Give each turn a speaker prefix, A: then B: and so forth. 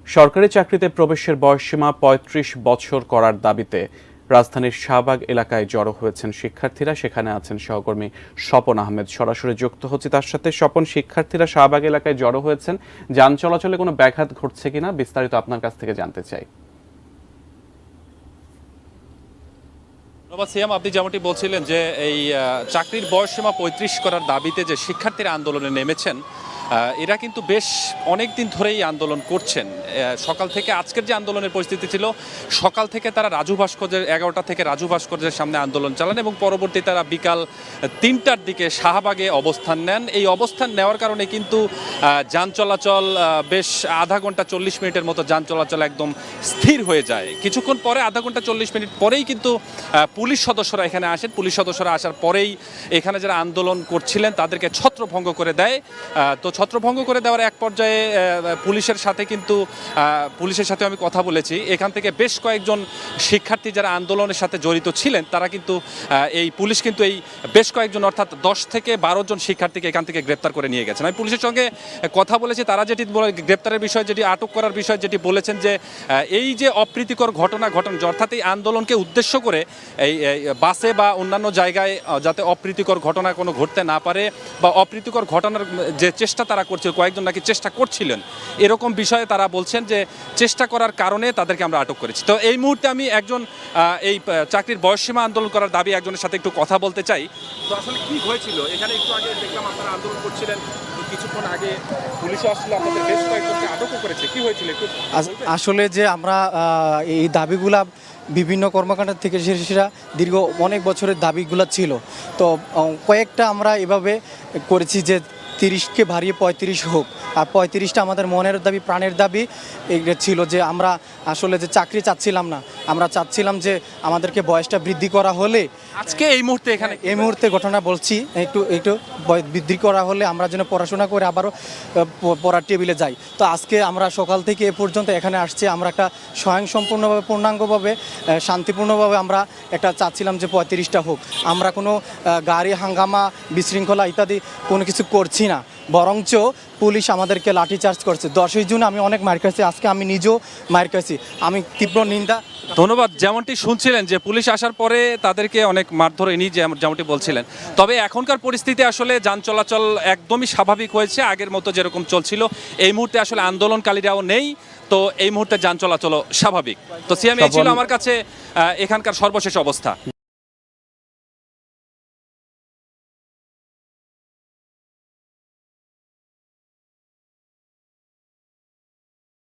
A: সরকারি চাকরিতে প্রবেশের বয়সসীমা ৩৫ বছর করার দাবিতে রাজধানীর শাহবাগ এলাকায় জড়ো হয়েছেন শিক্ষার্থীরা। সেখানে আছেন সহকর্মী স্বপন আহমেদ, সরাসরি যুক্ত হচ্ছে তার সাথে। স্বপন, শিক্ষার্থীরা শাহবাগ এলাকায় জড়ো হয়েছেন, যান চলাচলে কোনো ব্যাঘাত ঘটছে কিনা বিস্তারিত আপনার কাছ থেকে জানতে চাই।
B: সিয়াম, আপনি যেমনটি বলছিলেন যে এই চাকরির বয়সসীমা ৩৫ করার দাবিতে যে শিক্ষার্থীরা আন্দোলনে নেমেছেন, এরা কিন্তু বেশ অনেক দিন ধরেই আন্দোলন করছেন। সকাল থেকে আজকের যে আন্দোলনের পরিস্থিতি ছিল, সকাল থেকে তারা রাজু ভাস্কর্যের 11টা থেকে রাজু ভাস্কর্যের সামনে আন্দোলন চালান এবং পরবর্তী তারা বিকাল 3টার দিকে শাহবাগে অবস্থান নেন। এই অবস্থান নেওয়ার কারণে কিন্তু যান চলাচল বেশ আধা ঘন্টা 40 মিনিটের মতো যান চলাচল একদম স্থির হয়ে যায়। কিছুক্ষণ পরে, আধা ঘন্টা 40 মিনিট পরেই কিন্তু পুলিশ সদস্যরা এখানে আসেন। পুলিশ সদস্যরা আসার পরেই এখানে যারা আন্দোলন করছিলেন তাদেরকে ছত্রভঙ্গ করে দেয়। তো ছত্রভঙ্গ করে দেওয়ার এক পর্যায়ে পুলিশের সাথে আমি কথা বলেছি। এখান থেকে বেশ কয়েকজন শিক্ষার্থী যারা আন্দোলনের সাথে জড়িত ছিলেন তারা কিন্তু পুলিশ কিন্তু এই বেশ কয়েকজন, অর্থাৎ 10 থেকে 12 জন শিক্ষার্থীকে এখান থেকে গ্রেপ্তার করে নিয়ে গেছেন। আমি পুলিশের সঙ্গে কথা বলেছি, তারা যেটি গ্রেপ্তারের বিষয়, যেটি আটক করার বিষয় যেটি বলেছেন যে এই যে অপ্রীতিকর ঘটনা অর্থাৎ এই আন্দোলনকে উদ্দেশ্য করে এই বাসে বা অন্যান্য জায়গায় যাতে অপ্রীতিকর ঘটনা কোনো ঘটতে না পারে বা অপ্রীতিকর ঘটনার যে চেষ্টা তারা করছিল, কয়েকজন নাকি চেষ্টা করছিলেন, এরকম বিষয়ে তারা বলছেন যে চেষ্টা করার কারণে তাদেরকে আমরা আটক করেছি। তো এই মুহূর্তে আমি একজন এই চাকরির বয়সসীমা আন্দোলন করার দাবি একজনের সাথে একটু কথা বলতে চাই। তো আসলে কি হয়েছিল এখানে? একটু আগে দেখলাম আপনারা আন্দোলন করছিলেন, কিছুক্ষণ আগে পুলিশও আসলে আপনাদের বেশ কয়েকজনকে আটকও করেছে। কি হয়েছিল একটু?
C: আসলে যে আমরা এই দাবিগুলা বিভিন্ন কর্মকাণ্ড থেকে সেরা দীর্ঘ অনেক বছরের দাবিগুলো ছিল। তো কয়েকটা আমরা এভাবে করেছি যে 30কে বাড়িয়ে 35 হোক, আর 35টা আমাদের মনের দাবি, প্রাণের দাবি ছিল। যে আমরা আসলে যে চাকরি চাচ্ছিলাম না, আমরা চাচ্ছিলাম যে আমাদেরকে বয়সটা বৃদ্ধি করা হলে,
B: আজকে এই মুহূর্তে
C: ঘটনা বলছি, একটু বৃদ্ধি করা হলে আমরা যেন পড়াশোনা করে আবারও পড়ার টেবিলে যাই। তো আজকে আমরা সকাল থেকে এ পর্যন্ত এখানে আসছি, আমরা একটা স্বয়ংসম্পূর্ণভাবে, পূর্ণাঙ্গভাবে, শান্তিপূর্ণভাবে আমরা একটা চাচ্ছিলাম যে 35টা হোক। আমরা কোনো গাড়ি হাঙ্গামা, বিশৃঙ্খলা ইত্যাদি কোনো কিছু করছি না, বরঞ্চ পুলিশ আমাদেরকে লাঠিচার্জ করছে। 10ই জুন আমি অনেক মার খাইছি, আজকে আমি নিজেও মার খাইছি, আমি তীব্র নিন্দা।
B: ধন্যবাদ। যেমনটি শুনছিলেন যে পুলিশ আসার পরে তাদেরকে অনেক মারধর এনি, যেমনটি বলছিলেন। তবে এখনকার পরিস্থিতি আসলে যান চলাচল একদমই স্বাভাবিক হয়েছে, আগের মতো যেরকম চলছিল। এই মুহূর্তে আসলে আন্দোলনকারীরাও নেই, তো এই মুহূর্তে যান চলাচল স্বাভাবিক। তো সিএম, এই ছিল আমার কাছে এখানকার সর্বশেষ অবস্থা।